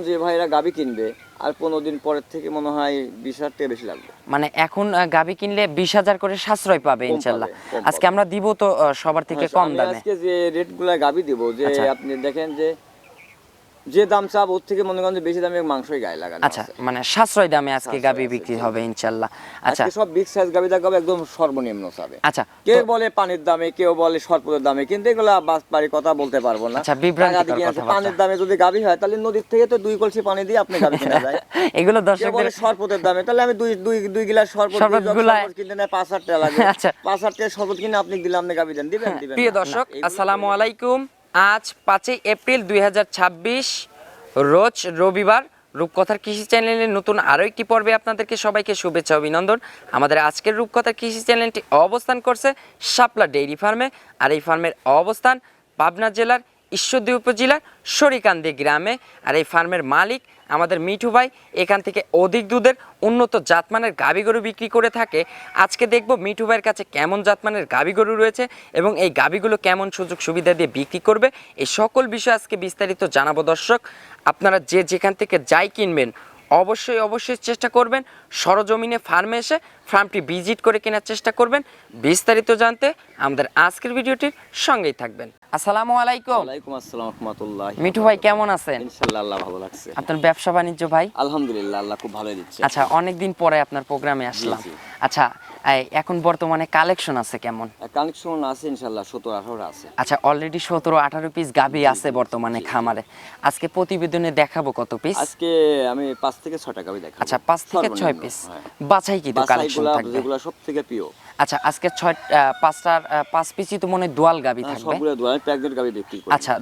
যে ভাইরা গাভী কিনবে আর 15 দিন পরের থেকে মনে হয় 20,000 টাকা বেশি লাগবে। মানে এখন গাভী কিনলে 20,000 করে সাশ্রয় পাবে কম ইনশাল্লাহ। পাবে, কম আজকে পাবে। আমরা দিব তো সবার থেকে হ্যাঁ, কম আমি দামে। আজকে যে রেটগুলা গাভী দিব যে আচ্ছা। আপনি দেখেন যে দাম চাপ ওর থেকে মনে করেন যে বেশি দামে মাংসই গায়ে লাগানো আচ্ছা, আছে। মানে সাশ্রয় দামে আজকে সাশ্রয় গাভী আছে, বিক্রি জি। হবে ইনশাল্লাহ। আচ্ছা আজকে সব বিগ সাইজ গাভী দেখাবো একদম সর্বনিম্ন চাবে। আচ্ছা, কেউ তো বলে পানির দামে, কেউ বলে সরপুরের দামে, কিন্তু এগুলা বাস্তবায়ী কথা বলতে পারবো না। আচ্ছা, টাকা বিভ্রান্তিকর দিয়ে কিনেছে। কথাবার্তা। পানির দামে যদি গাভী হয় তাহলে নদীর থেকে তো 2 কলসি পানি দিয়ে আপনি গাভী কিনা যায়। এগুলো কেউ দর্শকদের বলে সরপুরের দামে, তাহলে আমি দুই গিলাস শরবত দুই জগ শরবতগুলায়- শরবত কিনতে নেয় 5,000 টাকা লাগে। আচ্ছা। 5,000 টাকা শরবত কিনে আপনি দিলে আপনি গাভী দেন, দিবেন দিবেন প্রিয় না? দর্শক, এগুলো আসসালামু আলাইকুম। আজ 5ই এপ্রিল 2026 রোজ রবিবার। রূপকথার কৃষি চ্যানেলের নতুন আরও একটি পর্বে আপনাদেরকে সবাইকে শুভেচ্ছা অভিনন্দন। আমাদের আজকের রূপকথার কৃষি চ্যানেলটি অবস্থান করছে শাপলা ডেইরি ফার্মে, আর এই ফার্মের অবস্থান পাবনা জেলার ঈশ্বরদী উপজেলার শরিকান্দি গ্রামে। আর এই ফার্মের মালিক আমাদের মিঠু ভাই এখান থেকে অধিক দুধের উন্নত জাতমানের গাভী গরু বিক্রি করে থাকে। আজকে দেখব মিঠু ভাইয়ের কাছে কেমন জাতমানের গাভী গরু রয়েছে এবং এই গাভীগুলো কেমন সুযোগ সুবিধা দিয়ে বিক্রি করবে, এই সকল বিষয় আজকে বিস্তারিত জানাবো। দর্শক, আপনারা যে যেখান থেকে যাই কিনবেন অবশ্যই চেষ্টা করবেন সরজমিনে ফার্মে এসে ফার্মটি ভিজিট করে কেনার চেষ্টা করবেন। বিস্তারিত জানতে আমাদের আজকের ভিডিওটির সঙ্গেই থাকবেন। আসসালামু আলাইকুম। ওয়ালাইকুম আসসালাম ওয়া রাহমাতুল্লাহি। মিঠু ভাই কেমন আছেন? ইনশাআল্লাহ আল্লাহ ভালো লাগছে। আপনার ব্যবসা বাণিজ্য ভাই? আলহামদুলিল্লাহ আল্লাহ খুব ভালোই দিচ্ছে। আচ্ছা, অনেকদিন পরে আপনার প্রোগ্রামে আসলাম। জি। আচ্ছা, এখন বর্তমানে কালেকশন আছে কেমন? কানেকশন আছে ইনশাআল্লাহ 17-18 আছে। আচ্ছা, অলরেডি 17-18 পিস গাভী আছে বর্তমানে খামারে। আজকে প্রতিবেদনে দেখাবো কত পিস? আজকে আমি 5 থেকে 6টা গাভী দেখাবো। আচ্ছা, 5 থেকে 6 সর্বনিম্ন, পিস হ্যাঁ। বাছাই কিন্তু কালেকশন বাছাইগুলা থাকবে। যেগুলা সবথেকে প্রিয়। আচ্ছা, আজকে 5 পিসই তো মনে হয় দোয়াল গাভী থাকবে। সবগুলো দোয়াল প্যাকেট গাভী বিক্রি করি। আচ্ছা,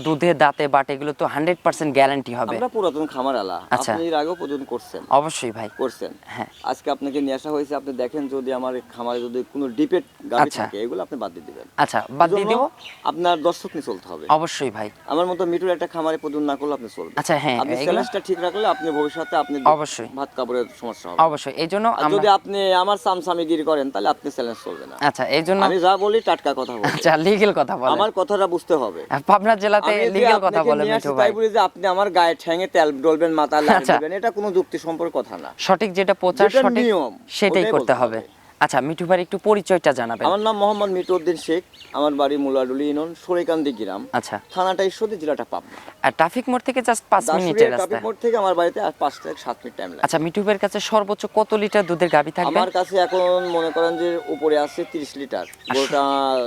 দুধে দাঁতে বাট এগুলো তো 100% গ্যারান্টি হবে। আমরা পুরাতন খামার আলা। আচ্ছা। আপনি এর আগেও পর্যন্ত করছেন। অবশ্যই ভাই। করছেন। হ্যাঁ। আজকে আপনাকে নিয়ে আসা হয়েছে, আপনি দেখেন যদি আমার এই খামারে যদি কোনো ডিপেট গাভী আচ্ছা। থাকে এগুলো আপনি বাদ দিয়ে দিবেন। আচ্ছা, বাদ দিয়ে দিব। আপনার দর্শক নিয়ে চলতে হবে। অবশ্যই ভাই। আমার মতো মিটুর একটা খামারে পর্যন্ত না করলে আপনি চলবে। আচ্ছা, হ্যাঁ, আপনি এগুলো- চ্যালেঞ্জটা ঠিক রাখলে আপনি ভবিষ্যতে আপনি অবশ্যই। ভাত কাপড়ের সমস্যা হবে। অবশ্যই, এই জন্য আর যদি আপনি আমার সামসামিগিরি করেন তাহলে আপনি চ্যালেঞ্জ চলবে না। আচ্ছা, এই জন্য আমি যা বলি টাটকা কথা বলি। আচ্ছা, লিগ্যাল কথা বলেন। আমার কথাটা বুঝতে হবে। পাবনা জেলাতে আমি যে লিগ্যাল কথা আপনাকে বলে নিয়ে মিঠু আসি ভাই। তাই বলি যে আপনি আমার গায়ে ঠ্যাঙে তেল ডলবেন, মাথা লাগিয়ে আচ্ছা। দিবেন, এটা কোনো যুক্তি সম্পর্ক কথা না। সঠিক যেটা প্রচার যেটা সঠিক নিয়ম, সেটাই ওটাই করতে বলতে হবে। হবে। আচ্ছা, মিঠু ভাই একটু পরিচয়টা জানাবেন। আমার নাম মোহাম্মদ মিটুউদ্দিন শেখ। আমার বাড়ি মুলাডুলি ইউনিয়ন শরিকান্দি গ্রাম। আচ্ছা, থানাটা ঈশ্বরদী, জেলাটা পাবনা। আর ট্রাফিক মোড় থেকে জাস্ট 5 মিনিটের দাসুরিয়া রাস্তা। ট্রাফিক মোড় থেকে আমার বাড়িতে আর 5 থেকে 7 মিনিট টাইম লাগে। আচ্ছা, মিঠু ভাইয়ের কাছে সর্বোচ্চ কত লিটার দুধের গাভী থাকবে? আমার কাছে এখন মনে করেন যে উপরে আছে 30 লিটার। গরুটা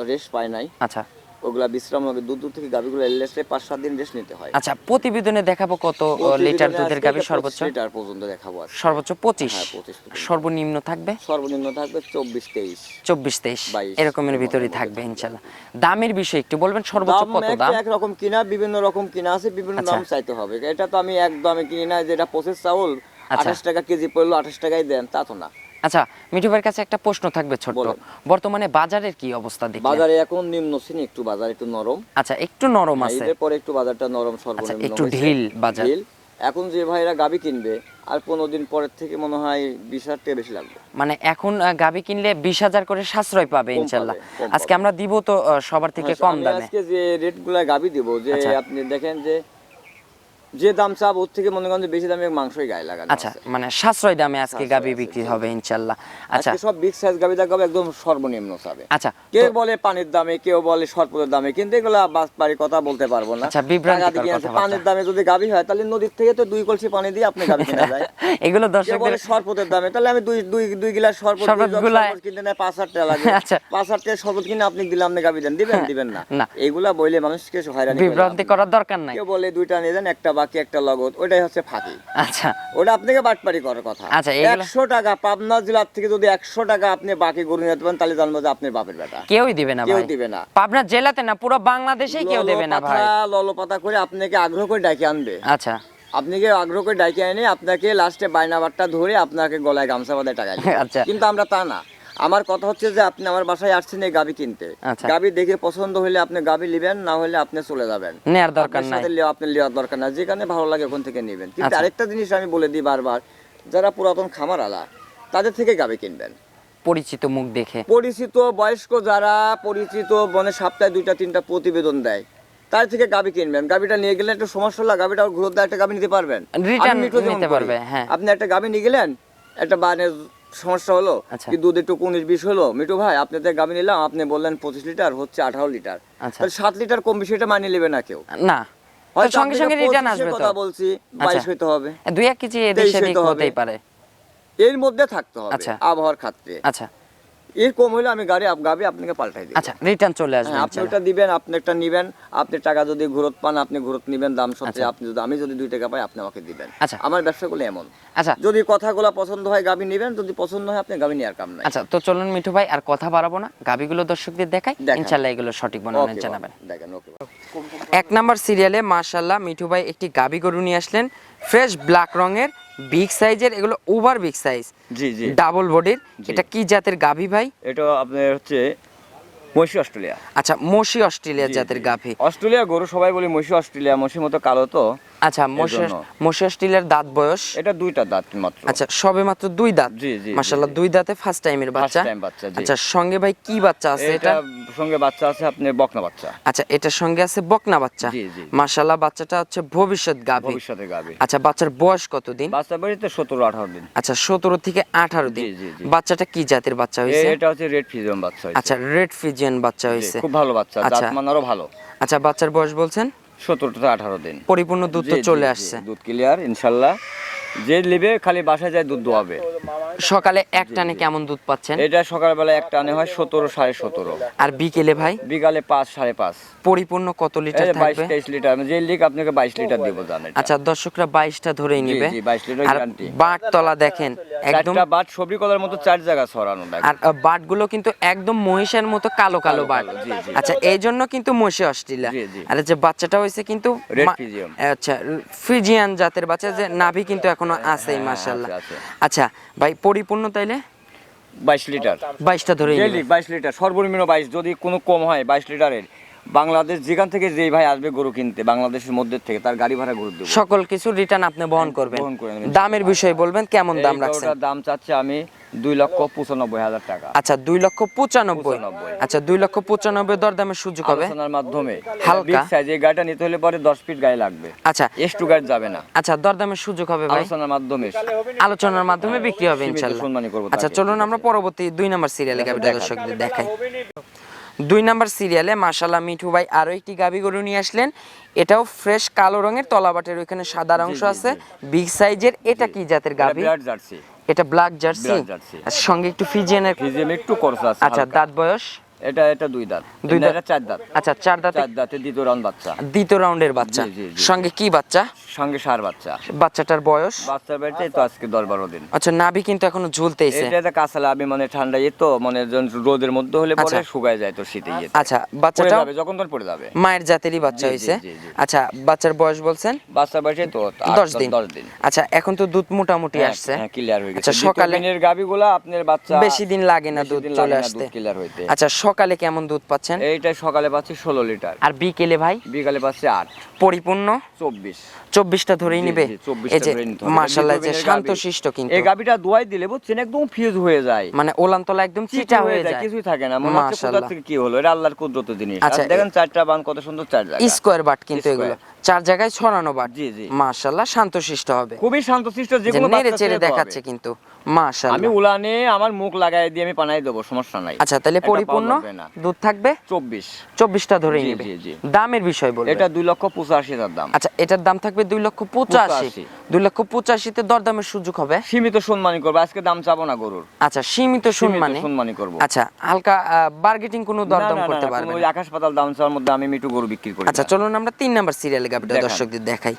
রেস্ট পায় নাই, আচ্ছা ওগুলা বিশ্রাম হবে। দূর থেকে গাভীগুলো এলএসে 5-7 দিন রেস্ট নিতে হয়। আচ্ছা, প্রতিবেদনে দেখাবো কত লিটার দুধের গাভী সর্বোচ্চ? লিটার পর্যন্ত দেখাবো আজকে। সর্বোচ্চ 25। হ্যাঁ, 25 পর্যন্ত। সর্বনিম্ন থাকবে সর্বনিম্ন থাকবে 24-23। 24-23 22 এরকমের ভিতরেই থাকবে ইনশাআল্লাহ। দামের বিষয়ে একটু বলবেন, সর্বোচ্চ দাম কত দাম? এক রকম কিনা, বিভিন্ন রকম কিনা আছে, বিভিন্ন আচ্ছা। দাম চাইতে হবে। এটা তো আমি এক দামে কিনি না, যেটা প্রসেস চাউল আচ্ছা। 28 টাকা কেজি পড়লো 28 টাকাই দেন, তা তো না। আচ্ছা, মিঠু ভাইয়ের কাছে একটা প্রশ্ন থাকবে ছোট্ট। বলেন। বর্তমানে বাজারের কি অবস্থা দেখলেন? বাজারে এখন নিম্ন শ্রেণী, একটু বাজার একটু নরম। আচ্ছা, একটু নরম আছে। এর পরে একটু বাজারটা নরম, আচ্ছা, সর্বনিম্ন একটু হয়েছে। ঢিল বাজার। ঢিল। এখন যে ভাইরা গাভী কিনবে আর 15 দিন পরের থেকে মনে হয় 20,000 টাকা বেশি লাগবে। মানে এখন গাভী কিনলে 20,000 করে সাশ্রয় পাবে কম ইনশাআল্লাহ। পাবে, কম আজকে পাবে। আমরা দিব তো সবার থেকে হ্যাঁ, কম আমি দামে। আজকে যে রেটগুলা গাভী দিব যে আচ্ছা। আপনি দেখেন যে দাম চাপ ওর থেকে মনে করেন যে বেশি দামে মাংসই গায়ে লাগানো আচ্ছা, আছে। মানে সাশ্রয় দামে আজকে সাশ্রয় গাভী আছে, বিক্রি জি। হবে ইনশাআল্লাহ। আচ্ছা আজকে সব বিগ সাইজ গাভী দেখাবো একদম সর্বনিম্ন চাবে। আচ্ছা, কেউ তো- বলে পানির দামে, কেউ বলে সরপুরের দামে, কিন্তু এগুলা বাস্তবায়ী কথা বলতে পারবো না। আচ্ছা, বিভ্রান্তিকর টাকা দিয়ে কিনেছে। কথাবার্তা। পানির দামে যদি গাভী হয় তাহলে নদীর থেকে তো 2 কলসি পানি দিয়ে আপনি গাভী কিনা যায়। এগুলো কেউ দর্শকদের বলে সরপুরের দামে, তাহলে আমি দুই গিলাস শরবত দুই জগ শরবতগুলায়- শরবত কিনতে নেয় 5,000 টাকা লাগে। আচ্ছা। 5,000 টাকা শরবত কিনে আপনি দিলে আপনি গাভী দেন, দিবেন না? না। এইগুলা বইলে মানুষকে হয়রানি করে লাভ বিভ্রান্তি নেই। করার দরকার নাই। কেউ বলে 2টা নিয়ে যান, একটা বাকি একটা লগত, ওইটাই হচ্ছে ফাঁকি। আচ্ছা ওটা আপনাকে বাটপারি করার কথা। আচ্ছা, এগুলা- 100 টাকা পাবনা জেলার থেকে যদি 100 টাকা আপনি বাকি গরু নিতে পারেন তাহলে জানবো যে আপনার বাপের বেটা। কেউই দিবে না কেউ ভাই। দিবে না। পাবনা জেলাতে না, পুরো বাংলাদেশেই কেউ দেবে না ভাই। ললপাতা করে আপনাকে আগ্রহ করে ডাকে আনবে। আচ্ছা আপনাকে আগ্রহ করে ডাকে এনে আপনাকে লাস্টে বায়নাবারটা ধরে আপনাকে গলায় গামছা বাঁধে টাকা দিবে। আচ্ছা। কিন্তু আমরা তা না। আমার কথা হচ্ছে যে আপনি আমার বাসায় আসছেন এই গাভী কিনতে। আচ্ছা। গাভী দেখে পছন্দ হলে আপনি গাভী নেবেন, না হলে আপনি চলে যাবেন। নেয়ার দরকার নাই। আপনার নেওয়ার দরকার না, যেখানে ভালো লাগে ওখান থেকে নেবেন। কিন্তু আচ্ছা। আরেকটা জিনিস আমি বলে দিই বারবার, যারা পুরাতন খামার আলা তাদের থেকে গাভী কিনবেন। পরিচিত মুখ দেখে। পরিচিত বয়স্ক যারা পরিচিত, মানে সপ্তাহে 2টা 3টা প্রতিবেদন দেয়, তার থেকে গাবি কিনবেন, গাবিটা নিয়ে গেলেন একটু সমস্যা হলো, গাবিটা ঘুরত দেওয়া একটা গাবি নিতে পারবেন, রিটার্ন আমি মিঠু যেমন নিতে করি। পারবে, হ্যাঁ। আপনি একটা গাবি নিয়ে গেলেন, একটা বানের সমস্যা হলো, আচ্ছা। কি দুধ একটু 19-20 হলো, মিঠু ভাই আপনাদের গাবি নিলাম, আপনি বললেন 25 লিটার, হচ্ছে 18 লিটার, আচ্ছা। তাহলে 7 লিটার কম বেশি এটা মানিয়ে নেবে না কেউ। না, হয়তো সঙ্গে সঙ্গে আপনাকে রিটার্ন 25 আসবে তো। কথা বলছি, 22 হইতে হবে, 2-1 কেজি এদিক 23 সেদিক হতে হবে। হতেই পারে। এর মধ্যে থাকতে হবে আচ্ছা। আবহাওয়ার ক্ষেত্রে। আচ্ছা এর কম হলে আমি গাবি আপনাকে পাল্টাই দিই। আচ্ছা, রিটার্ন চলে আসবে হ্যাঁ, আপনি ইনশাআল্লাহ। ওটা দিবেন, আপনি একটা নিবেন, আপনি টাকা যদি ঘুরত পান আপনি ঘুরত নিবেন দাম সত্ত্বে, আচ্ছা। আপনি যদি আমি যদি 2 টাকা পাই আপনি আমাকে দিবেন। আচ্ছা। আমার ব্যবসাগুলো এমন, আচ্ছা যদি কথাগুলো পছন্দ হয় গাবি নিবেন, যদি পছন্দ হয় আপনি গাবি নেওয়ার কাম নাই। আচ্ছা, তো চলুন মিঠু ভাই আর কথা বাড়াবো না, গাবিগুলো দর্শকদের দেখাই, দেখান। ইনশাআল্লাহ এগুলো সঠিক বর্ণনা ওকে জানাবেন। দেখেন, ওকে 1 নাম্বার সিরিয়ালে মাশাআল্লাহ মিঠু ভাই একটি গাবি গরু নিয়ে আসলেন, ফ্রেশ ব্ল্যাক রঙের, বিগ সাইজের, এগুলো ওভার বিগ সাইজ, জি জি। ডাবল বডির। জি। এটা কি জাতের গাভি ভাই? এটা আপনার হচ্ছে মহিষী অস্ট্রেলিয়া। আচ্ছা, মশি অস্ট্রেলিয়া জি, জাতের জি। গাভি। অস্ট্রেলিয়া গরু সবাই বলি মহিষী অস্ট্রেলিয়া, মহিষীর মতো কালো তো। আচ্ছা, এজন্য। মশি অস্ট্রেলিয়ার দাঁত বয়স? এটা 2টা দাঁত মাত্র। আচ্ছা, সবে মাত্র 2 দাঁত। জি, জি, মাশাআল্লাহ, জি। 2 দাঁতে ফার্স্ট টাইমের বাচ্চা। টাইম বাচ্চা, জি। আচ্ছা, সঙ্গে ভাই কি বাচ্চা আছে এটা? এটা সঙ্গে বাচ্চা আছে আপনার বকনা বাচ্চা। আচ্ছা, এটার সঙ্গে আছে বকনা বাচ্চা। জি, জি। মাশাআল্লাহ, বাচ্চাটা হচ্ছে ভবিষ্যৎ গাভী। ভবিষ্যতের গাভী। আচ্ছা, বাচ্চার বয়স কতদিন? বাচ্চা বাড়িতে 17-18 দিন। আচ্ছা, 17 থেকে 18 দিন। জি, জি, জি। বাচ্চাটা কি জাতের বাচ্চা হয়েছে? এটা হচ্ছে রেড ফিজিয়ান বাচ্চা হয়েছে। আচ্ছা, রেড ফিজিয়ান বাচ্চা জি, হয়েছে। খুব ভালো বাচ্চা, আচ্ছা। জাত মানেরও ভালো। আচ্ছা, বাচ্চার বয়স বলছেন 17 থেকে 18 দিন। পরিপূর্ণ দুধ জি, তো জি, চলে জি, আসছে। দুধ ক্লিয়ার ইনশাআল্লাহ। যে নেবে খালি বাসায় যায় দুধ দোয়াবে। সকালে এক টানে কেমন দুধ পাচ্ছেন? এটা সকালবেলা এক টানে হয় 17, 17.5। আর বিকেলে ভাই বিকালে 5, 5.5। পরিপূর্ণ কত লিটার থাকবে? 22-23 লিটার। আমি যে লিক আপনাকে 22 লিটার দিব জানেন। আচ্ছা, দর্শকরা 22টা ধরেই জি, নিবে। জি, 22 লিটার আর গ্যারান্টি। বাট তলা দেখেন একদম, চারটা বাট সবরি কলার মতো 4 জায়গা ছড়ানো থাকে। আর বাটগুলো কিন্তু একদম মহিষের মতো কালো কালো বাট। কালো, জি, জি। আচ্ছা, এই জন্য কিন্তু মহিষী অস্ট্রেলিয়া। জি, জি। আর এই যে বাচ্চাটা হয়েছে কিন্তু রেড ফিজিয়ান। আচ্ছা, ফ্রিজিয়ান জাতের বাচ্চা, যে নাভি কিন্তু এখনো আছেই মাশাআল্লাহ। আছে। আচ্ছা ভাই, পরিপূর্ণ তাইলে 22 লিটার। 22টা ধরেই যে নিবে। লিক 22 লিটার, সর্বনিম্ন 22, যদি কোনো কম হয় 22 লিটারের, বাংলাদেশ যেখান থেকে যেই ভাই আসবে গরু কিনতে বাংলাদেশের মধ্যে থেকে, তার গাড়ি ভাড়া গরু দেবো। সকল কিছু রিটার্ন আপনি বহন করবেন। বহন করে নেবেন। দামের বিষয়ে বলবেন, কেমন দাম রাখছেন? ওটার দাম চাচ্ছে আমি 2,95,000 টাকা। আচ্ছা, 2,95,000। 95,000 আচ্ছা, 2,95,000 দরদামের সুযোগ হবে আলোচনার মাধ্যমে। হালকা। বিগ সাইজ এই গাড়িটা নিতে হলে পরে 10 ফিট গাড়ি লাগবে। আচ্ছা এস2 গাড়ি যাবে না। আচ্ছা, দরদামের সুযোগ হবে ভাই, আলোচনার মাধ্যমে আলোচনার মাধ্যমে বিক্রি হবে সীমিত ইনশাআল্লাহ। সম্মানী করবো আচ্ছা, তাকে। চলুন আমরা পরবর্তী 2 নাম্বার সিরিয়ালে গাবিটা দেখান। দর্শকদের দেখাই। 2 নাম্বার সিরিয়ালে মাশাআল্লাহ মিঠু ভাই আরো একটি গাবি গরু নিয়ে আসলেন। এটাও ফ্রেশ কালো রঙের, তলাবাটের ওইখানে সাদা অংশ জি, আছে, জি। বিগ সাইজের। এটা কি জাতের এটা গাবি? বিরাট জার্সি। এটা ব্ল্যাক জার্সি। Black Jersey. আর সঙ্গে একটু ফিজিয়ানের। ফিজিয়াম একটু কোর্স আছে। আচ্ছা, হালকা। দাঁত বয়স? এটা 2 দাঁত। দুই দাঁত। এটা 4 দাঁত। আচ্ছা, 4 দাঁতে 4 দাঁতে দ্বিতীয় রাউন্ড বাচ্চা। দ্বিতীয় রাউন্ডের বাচ্চা। জি, জি, জি। সঙ্গে কি বাচ্চা? সঙ্গে সার বাচ্চা। বাচ্চাটার বয়স? বাচ্চার বাড়িতে তো আজকে 10-12 দিন। আচ্ছা, নাভি কিন্তু এখনো ঝুলতেইছে। এটা কাঁচা আমি মানে ঠান্ডা ইয়ে তো, মানে রোদের মধ্যে হলে পরে আচ্ছা। শুকায় যায় তো শীতে ইয়ে। আচ্ছা, পড়ে বাচ্চাটা যাবে যখন তখন পড়ে যাবে। মায়ের জাতেরই বাচ্চা জি, জি, হয়েছে। জি, জি। আচ্ছা, বাচ্চার বয়স বলছেন? বাচ্চার বাড়িতে তো 10 দিন। 10 দিন। আচ্ছা, এখন তো দুধ মোটামুটি আসছে। হ্যাঁ, ক্লিয়ার হয়ে গেছে। আচ্ছা, সকালে দিনের গাবিগুলা আপনার বাচ্চা বেশি দিন লাগে না বেশি দুধ দিন চলে লাগে না আসতে। দুধ ক্লিয়ার হইতে। আচ্ছা, সকালে কেমন দুধ পাচ্ছেন? এইটা সকালে পাচ্ছি 16 লিটার। আর বিকেলে ভাই? বিকালে পাচ্ছি 8। পরিপূর্ণ 24। 24টা ধরেই জি, নিবে। জি, 24টা এই যে ধরে নিতে হবে। মাশাআল্লাহ, যে দ্বিতীয় দিনের শান্তশিষ্ট কিন্তু, এই গাবিটা দোয়াই দিলে বুঝছেন একদম ফিউজ হয়ে যায়। মানে ওলানতলা একদম চিটা হয়ে যায়। কিছুই থাকে না, মনে হচ্ছে কোথা মাশাআল্লাহ। থেকে কি হলো। এটা আল্লাহর কুদরতের জিনিস। আচ্ছা, আর দেখেন 4টা বান কত সুন্দর 4 জায়গা। স্কোয়ার বাট কিন্তু এগুলো 4 জায়গায় ছড়ানো বাট। জি, জি। মাশাআল্লাহ, শান্তশিষ্ট হবে। খুবই শান্তশিষ্ট, যে যে কোনো নেড়ে বাচ্চা চেড়ে ছেড়ে দেখাচ্ছে দোয়াবে। কিন্তু আমি মাশাআল্লাহ। উলানে আমার মুখ লাগাই দিয়ে আমি পানাই দেবো, সমস্যা নাই। আচ্ছা, তাহলে একটা পাও পরিপূর্ণ লাগবে না। দুধ থাকবে 24। 24টা ধরেই জি, নিবে। জি, জি। দামের বিষয় বলবেন? এটা 2,85,000 দাম। আচ্ছা, এটার দাম থাকবে 2,85,000। 2,85,000-তে দরদামের সুযোগ হবে। সীমিত সম্মানী করবো, আজকে দাম চাবো না গরুর। আচ্ছা, সীমিত সম্মানে। সম্মানী করবো। আচ্ছা, হালকা বার্গেটিং কোনো না, দরদাম না, না, করতে কোনো পারবে ওই না। আকাশ পাতাল দাম চাওয়ার মধ্যে আমি মিটু গরু বিক্রি করি আচ্ছা, না। চলুন আমরা 3 নাম্বার সিরিয়ালে গাবিটা দেখান। দর্শকদের দেখাই।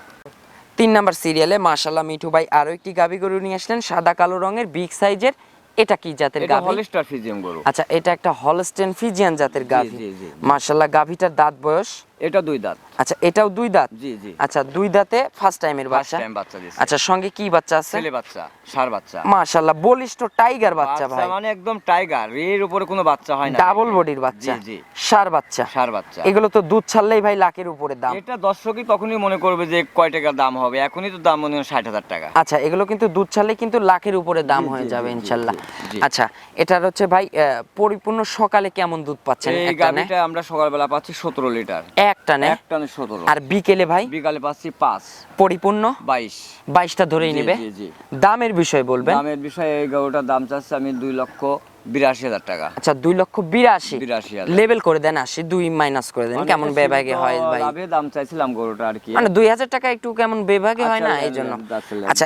3 নাম্বার সিরিয়ালে মাশাআল্লাহ মিঠু ভাই আরো একটি গাবি গরু নিয়ে আসলেন, সাদা কালো রঙের, বিগ সাইজের। এটা কি জাতের এটা গাভি? হলিস্টার ফিজিয়াম গরু। আচ্ছা, এটা একটা হলস্টেন ফ্রিজিয়ান জাতের গাভি। জি, জি। মাশাআল্লাহ, গাভিটার দাঁত বয়স? এটা 2 দাঁত। আচ্ছা, এটাও 2 দাঁত। জি, জি। আচ্ছা, 2 দাঁতে ফার্স্ট টাইমের ফার্স্ট বাচ্চা। টাইম বাচ্চা দিছে। আচ্ছা, সঙ্গে কি বাচ্চা আছে? ছেলে বাচ্চা, ষাঁড় বাচ্চা। মাশাআল্লাহ, বলিষ্ঠ টাইগার বাচ্চা ভাই। মানে একদম টাইগার, এর উপরে কোনো বাচ্চা হয় না। ডাবল বডির বাচ্চা। জি, জি। ষাঁড় বাচ্চা। ষাঁড় বাচ্চা। এগুলো তো দুধ ছাড়লেই ভাই লাখের উপরে দাম। এটা দর্শকই তখনই মনে করবে যে কয় টাকা দাম হবে, এখনই তো দাম মনে হয় 60,000 টাকা। আচ্ছা, এগুলো কিন্তু দুধ ছাড়লে কিন্তু লাখের উপরে দাম জি, হয়ে জি, যাবে জি, জি, ইনশাআল্লাহ। জি। আচ্ছা, এটার হচ্ছে ভাই পরিপূর্ণ সকালে কেমন দুধ পাচ্ছেন? এই একটা নে? গাভিটা আমরা সকালবেলা পাচ্ছি 17 লিটার। এক টানে 17। আর বিকেলে ভাই বিকালে পাচ্ছি 5 পরিপূর্ণ 22। 22টা ধরেই জি, নিবে। জি, জি। দামের বিষয় বলবেন। দামের বিষয়ে এই গরুটার দাম চাচ্ছি আমি 2,82,000 টাকা। আচ্ছা 2,82,000 82,000 লেভেল করে দেন 80, 2 মাইনাস করে দেন, কেমন অনেকটা বেভাগে সীমিত হয় ভাই? লাভে দাম চাইছিলাম গরুটা আর কি। মানে 2,000 টাকা একটু কেমন বেভাগে হয় না, আচ্ছা, এই জন্য। আসলে আচ্ছা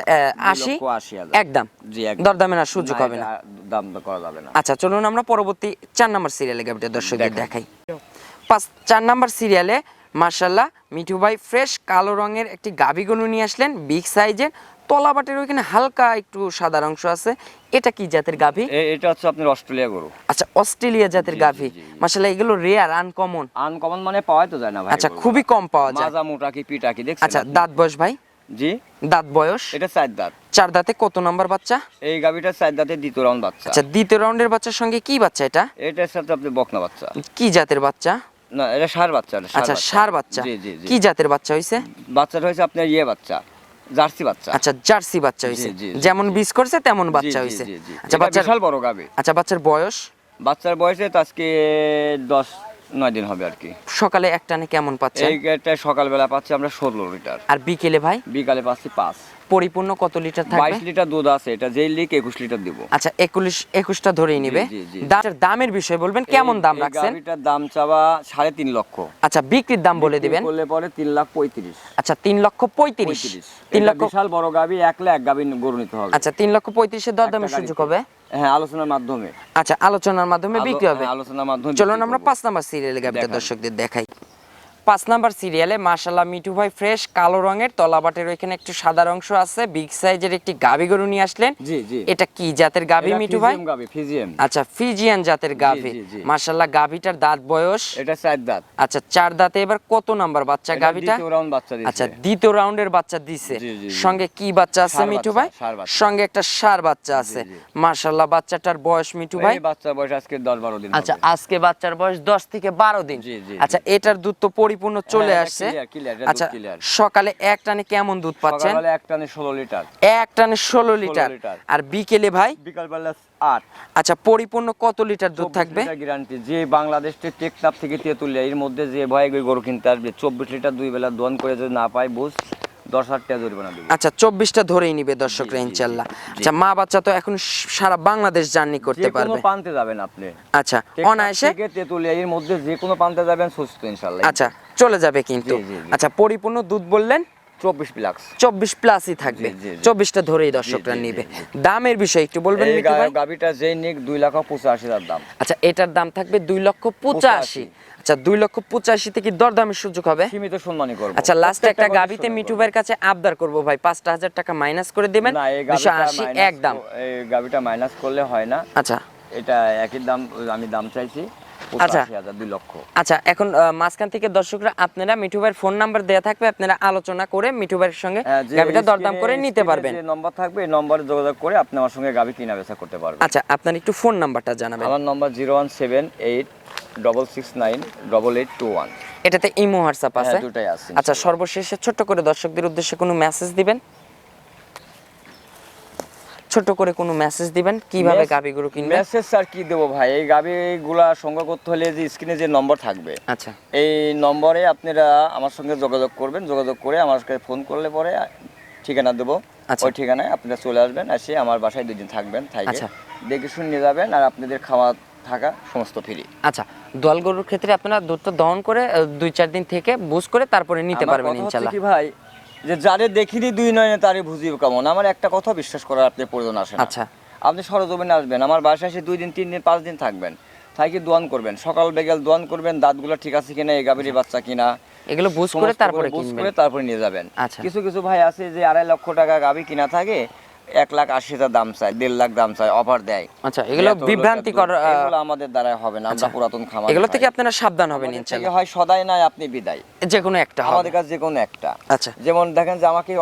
80 2,80,000 একদম জি একদম। দরদামের আর সুযোগ হবে না। দাম তো করা যাবে না। আচ্ছা চলুন আমরা পরবর্তী 4 নাম্বার সিরিয়ালে গাবিটা দর্শকদের দেখাই। দেখাই। 4 নাম্বার সিরিয়ালে মাশাআল্লাহ মিঠু ভাই ফ্রেশ কালো রঙের একটি গাবি গরু নিয়ে আসলেন, বিগ সাইজের, তলাবাটের ওইখানে হালকা একটু সাদা অংশ আছে। এটা কি জাতের গাভি? এটা হচ্ছে আপনার অস্ট্রেলিয়া গরু। আচ্ছা অস্ট্রেলিয়া জাতের জি, গাভি। জি, জি। মাশাআল্লাহ এগুলো রেয়ার আনকমন। আনকমন মানে পাওয়াই তো যায় না ভাই। আচ্ছা গরুগুলা। খুবই কম পাওয়া যায়। মাজা মোটা কি পিটা কি দেখছেন আচ্ছা আপনি? দাঁত বয়স ভাই? জি দাঁত বয়স এটা 4 দাঁত। 4 দাঁতে কত নাম্বার বাচ্চা? এই গাবিটা 4 দাঁতে দ্বিতীয় রাউন্ড বাচ্চা। আচ্ছা দ্বিতীয় রাউন্ডের বাচ্চার সঙ্গে কি বাচ্চা এটা? এটার সাথে আপনি বকনা বাচ্চা। কি জাতের বাচ্চা? না এটা ষাঁড় বাচ্চা। আচ্ছা ষাঁড় বাচ্চা। জি জি জি। কি জাতের বাচ্চা হইছে? বাচ্চাটা হয়েছে আপনার বাচ্চা, জার্সি বাচ্চা। আচ্ছা জার্সি বাচ্চা হইছে, জি, জি, যেমন জি। বীজ করছে তেমন জি, বাচ্চা জি, হইছে। জি, জি। আচ্ছা এটা বাচ্চার বিশাল বড় গাবি। আচ্ছা বাচ্চার বয়স? বাচ্চার বয়সে তো আজকে 10-9 দিন হবে আর কি। সকালে এক টানে কেমন পাচ্ছেন? এইটা সকালবেলা পাচ্ছি আমরা 16 লিটার। আর বিকেলে ভাই? বিকালে পাচ্ছি 5। পরিপূর্ণ কত লিটার থাকবে? 22 লিটার দুধ আছে, এটা যেই লিক 21 লিটার দিব। আচ্ছা 21টা ধরেই নিবে। জি, জি, জি। দামের বিষয় বলবেন, কেমন দাম রাখছেন? গাবিটার দাম চাওয়া 3.5 লক্ষ। আচ্ছা বিক্রির দাম বলে দিবেন। বললে পরে 3,35,000। আচ্ছা 3,35,000। 3 এটা লক্ষ। বিশাল বড় গাবি, 1 লাখ গাবি গরু নিতে হবে। আচ্ছা 3,35,000 দরদামের একটা সুযোগ গাড়িতে। হবে? হ্যাঁ আলোচনার মাধ্যমে। আচ্ছা আলোচনার মাধ্যমে বিক্রি হবে। হ্যাঁ, আলোচনার মাধ্যমে চলুন বিক্রি আমরা করব। 5 নাম্বার সিরিয়ালে গাবিটা দেখান। দর্শকদের দেখাই। 5 নাম্বার সিরিয়ালে মাশাআল্লাহ মিঠু ভাই ফ্রেশ কালো রঙের, তলাবাটের ওইখানে একটু সাদা অংশ আছে, বিগ সাইজের একটি গাবি গরু নিয়ে আসলেন। জি জি। এটা কি জাতের গাবি এটা মিঠু ভাই? ফিজিয়াম গাবি, ফিজিয়াম। আচ্ছা ফিজিয়ান জাতের গাভি। জি, জি। মাশাআল্লাহ গাভিটার দাঁত বয়স? এটা 4 দাঁত। আচ্ছা 4 দাঁতে এবার কত নাম্বার বাচ্চা এটা গাভিটা? দ্বিতীয় রাউন্ড বাচ্চা দিয়েছে। আচ্ছা দ্বিতীয় রাউন্ডের বাচ্চা দিছে। জি, জি, জি। সঙ্গে কি বাচ্চা আছে ষাঁড় মিঠু বাচ্চা, ভাই? ষাঁড় বাচ্চা। সঙ্গে একটা ষাঁড় বাচ্চা আছে। জি। মাশাআল্লাহ বাচ্চাটার বয়স মিঠু ভাই? এই বাচ্চার বয়স আজকে 10-12 দিন হবে। আচ্ছা আজকে বাচ্চার বয়স 10 থেকে 12 দিন। জি, জি, আচ্ছা এটার দুধ তো পরিপূর্ণ চলে হ্যাঁ, এটা আসছে। clear, এটা দুধ আচ্ছা clear। সকালে এক টানে কেমন দুধ পাচ্ছেন? সকালবেলা এক টানে 16 লিটার। এক টানে 16 লিটার। লিটার। আর বিকেলে ভাই? বিকালবেলা 8। আচ্ছা পরিপূর্ণ কত লিটার দুধ 24 থাকবে? Litre guarantee. যে বাংলাদেশ টেকনাফ থেকে তেঁতুলিয়া এর মধ্যে যে ভয় গরু কিনতে আসবে 24 লিটার 2 বেলা দোয়ান করে যদি না পায় বুঝ 10,000 টাকা জরিমানা দেব। আচ্ছা 24টা ধরেই নিবে দর্শকরা জি, জি, ইনশাআল্লাহ। জি। আচ্ছা মা বাচ্চা তো এখন সারা বাংলাদেশ জার্নি করতে যে কোনো পারবে। পান্তে যাবেন আপনি। আচ্ছা টেকনাফ অনায়াসে। থেকে তেঁতুলিয়া এর মধ্যে যে কোনো পান্তে যাবেন সুস্থ ইনশাআল্লাহ। আচ্ছা চলে যাবে কিন্তু। জি, জি, জি। আচ্ছা পরিপূর্ণ দুধ বললেন 24 প্লাক্স। 24 প্লাসই থাকবে। জি, জি, জি। 24টা ধরেই দর্শকরা জি, জি, নিবে। জি। দামের বিষয় একটু বলবেন এই মিঠু ভাই? গাবিটা যেই নিক 2,85,000 দাম। আচ্ছা এটার দাম থাকবে 2,85,000। আচ্ছা 2,85,000 থেকে দরদামের সুযোগ হবে? সীমিত সম্মানই করব। আচ্ছা লাস্টে একটা প্রত্যেকটা গাবিতে গরুর মিঠু সঙ্গে ভাইয়ের কাছে আবদার করব ভাই 5,000 টাকা মাইনাস করে দিবেন। না এই গাবিটা 280 মাইনাস একদম। এই গাবিটা মাইনাস করলে হয় না। আচ্ছা এটা একই দাম, আমি দাম চাইছি আচ্ছা। 85,000, 2 লক্ষ। আচ্ছা এখন মাঝখান থেকে দর্শকরা আপনারা মিঠু ভাইয়ের ফোন নাম্বার দেয়া থাকবে, আপনারা আলোচনা করে মিঠু ভাইয়ের সঙ্গে যে গাবিটা দরদাম করে নিতে স্ক্রিনে পারবেন। যে নম্বর থাকবে এই নম্বরে যোগাযোগ করে আপনি আমার সঙ্গে গাবি কিনা বেচা করতে পারবেন। আচ্ছা আপনার একটু ফোন নাম্বারটা জানাবেন। আমার নম্বর 01786698821। এটাতে ইমো হোয়াটসঅ্যাপ আছে? হ্যাঁ দুটাই আছে। আচ্ছা সর্বশেষে ছোট্ট করে দর্শকদের উদ্দেশ্যে কোনো মেসেজ দিবেন? ছোট করে কোনো মেসেজ দিবেন কিভাবে গাবিগুলো কিনবেন? মেসেজ আর কি দেবো ভাই, এই গাবিগুলা সংগ্রহ করতে হলে যে স্ক্রিনে যে নম্বর থাকবে আচ্ছা এই নম্বরে আপনারা আমার সঙ্গে যোগাযোগ করবেন। যোগাযোগ করে আমার কাছে ফোন করলে পরে ঠিকানা দেবো। আচ্ছা। ওই ঠিকানায় আপনারা চলে আসবেন, এসে আমার বাসায় 2 দিন থাকবেন, থাকে আচ্ছা। দেখে শুনে নিয়ে যাবেন। আর আপনাদের খাওয়া থাকা সমস্ত ফ্রি। আচ্ছা দোয়াল গরুর ক্ষেত্রে আপনারা দুধটা দহন করে 2-4 দিন থেকে বুঝ করে তারপরে নিতে পারবেন ইনশাআল্লাহ। কি ভাই যে যারে দেখিনি 2 নয়নে তারে বুঝিও কেমন, আমার একটা কথা বিশ্বাস করার আপনার প্রয়োজন আসে না। আচ্ছা আপনি সরজমিনে আসবেন, আমার বাসায় এসে 2 দিন 3 দিন 5 দিন থাকবেন, থাকি দোয়ান করবেন, সকাল বিকেল দোয়ান করবেন, দাঁতগুলো ঠিক আছে কিনা, এই গাভীর বাচ্চা কিনা এগুলো বুঝ করে তারপরে বুঝ কিনবেন। করে তারপরে নিয়ে যাবেন। আচ্ছা। কিছু কিছু ভাই আছে যে 2.5 লক্ষ টাকা গাভী কিনা থাকে 1,80,000 দাম চায়, 1.5 লাখ দাম চায়, অফার দেয়। আচ্ছা এগুলো এত লোকের বিভ্রান্তিকর। দুধ, এগুলো আমাদের দ্বারা হবে না। আমরা আচ্ছা। পুরাতন খামার, এগুলো থেকে আপনারা সাবধান হবেন আমাদের থেকে ইনশাআল্লাহ। হয় সদাই নাই আপনি বিদায়, যে কোনো একটা হবে। আমাদের কাছে যে কোনো একটা। আচ্ছা যেমন দেখেন যে আমাকে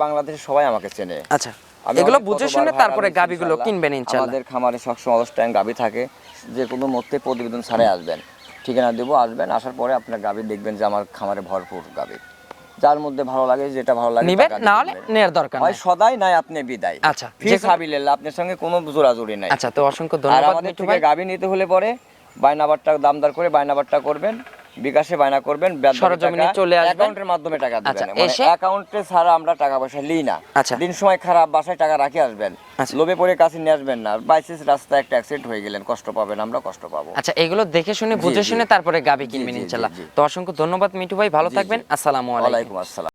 বাংলাদেশের সবাই আমাকে চেনে। আচ্ছা আমি এগুলো অনেক বুঝে কতবার শুনে ভাড়া তারপরে নিয়েছি গাবিগুলো ইনশাআল্লাহ। কিনবেন ইনশাআল্লাহ। আমাদের খামারে সবসময় অলস টাইম গাবি থাকে, যে কোনো মধ্যে প্রতিবেদন ছাড়াই আসবেন, ঠিকানা দেবো, আসবেন, আসার পরে আপনার গাবি দেখবেন যে আমার খামারে ভরপুর গাবি, যার মধ্যে ভালো লাগে, যেটা ভালো লাগে নিবেন, টাকা না দিয়ে হলে নিবেন। নেয়ার দরকার হয় নাই। সদাই নাই আপনি বিদায়। আচ্ছা, ফিস যে কোনো- হাবিলিল্লাহ, আপনার সঙ্গে কোনো জোরাজুরি নাই। আচ্ছা তো অসংখ্য আর ধন্যবাদ আমাদের মিঠু থেকে ভাই। গাবি নিতে হলে পরে বাইনাবারটা দামদার করে বাইনাবারটা করবেন, বিকাশে বায়না করবেন, বাদ বাকি সরজমিনে টাকা চলে আসবেন। অ্যাকাউন্টের মাধ্যমে টাকা আচ্ছা, দিবেন। মানে এসে- অ্যাকাউন্টে ছাড়া আমরা টাকা পয়সা লিই না। আচ্ছা। দিন সময় খারাপ, বাসায় টাকা রাখে আসবেন, আচ্ছা। লোভে পড়ে কাছে নিয়ে আসবেন না। বাইসেস রাস্তায় একটা অ্যাক্সিডেন্ট হয়ে গেলেন, কষ্ট পাবেন, আমরা কষ্ট পাবো। আচ্ছা, এগুলো দেখে শুনে জি, বুঝে জি। শুনে তারপরে গাবি কিনবেন জি, জি, ইনশাল্লাহ। জি। তো অসংখ্য ধন্যবাদ মিঠু ভাই, ভালো জি, জি। থাকবেন। আসসালামু আলাইকুম। ওয়ালাইকুম আসসালাম।